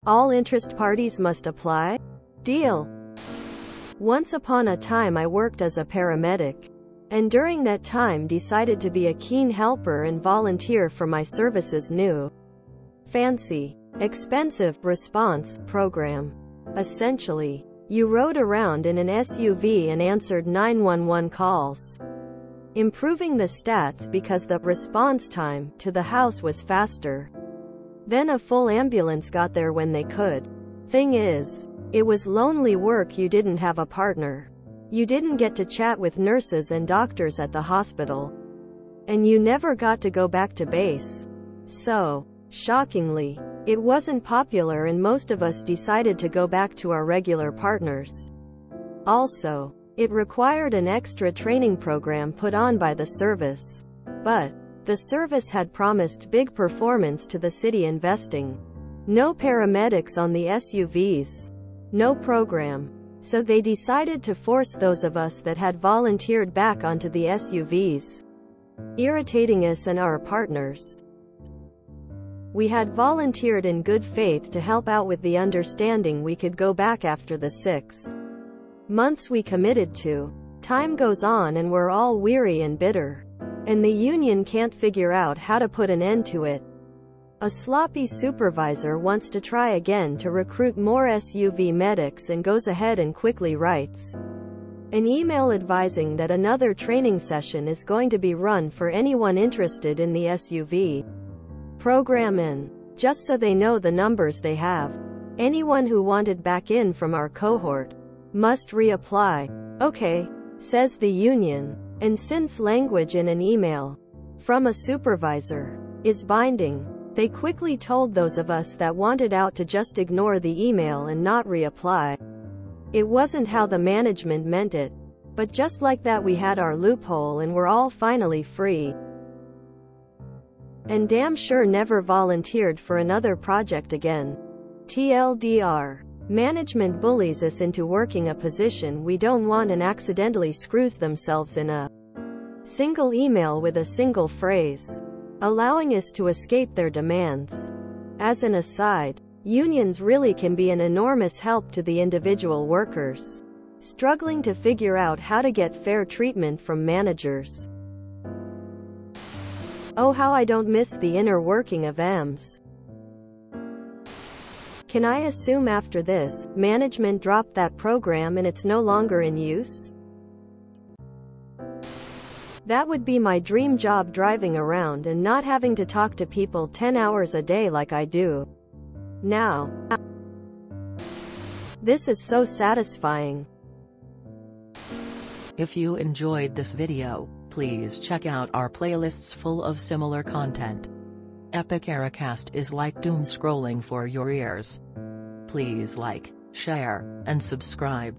All interest parties must apply? Deal. Once upon a time I worked as a paramedic. And during that time decided to be a keen helper and volunteer for my service's new, fancy, expensive response program. Essentially, you rode around in an SUV and answered 911 calls, improving the stats because the response time to the house was faster. Then a full ambulance got there when they could. Thing is, it was lonely work. You didn't have a partner. You didn't get to chat with nurses and doctors at the hospital. And you never got to go back to base. So, shockingly, it wasn't popular and most of us decided to go back to our regular partners. Also, it required an extra training program put on by the service. But the service had promised big performance to the city, investing no paramedics on the SUVs, no program. So they decided to force those of us that had volunteered back onto the SUVs, irritating us and our partners. We had volunteered in good faith to help out with the understanding we could go back after the 6 months we committed to. Time goes on and we're all weary and bitter. And the union can't figure out how to put an end to it. A sloppy supervisor wants to try again to recruit more SUV medics and goes ahead and quickly writes an email advising that another training session is going to be run for anyone interested in the SUV program, and just so they know the numbers they have, anyone who wanted back in from our cohort must reapply. Okay, says the union. And since language in an email from a supervisor is binding, they quickly told those of us that wanted out to just ignore the email and not reapply. It wasn't how the management meant it. But just like that we had our loophole and we're all finally free. And damn sure never volunteered for another project again. TLDR. Management bullies us into working a position we don't want and accidentally screws themselves in a single email with a single phrase, allowing us to escape their demands. As an aside, unions really can be an enormous help to the individual workers struggling to figure out how to get fair treatment from managers. Oh, how I don't miss the inner working of EMS. Can I assume after this, management dropped that program and it's no longer in use? That would be my dream job, driving around and not having to talk to people 10 hours a day like I do now. This is so satisfying. If you enjoyed this video, please check out our playlists full of similar content. Epic Ericast is like doom scrolling for your ears. Please like, share, and subscribe.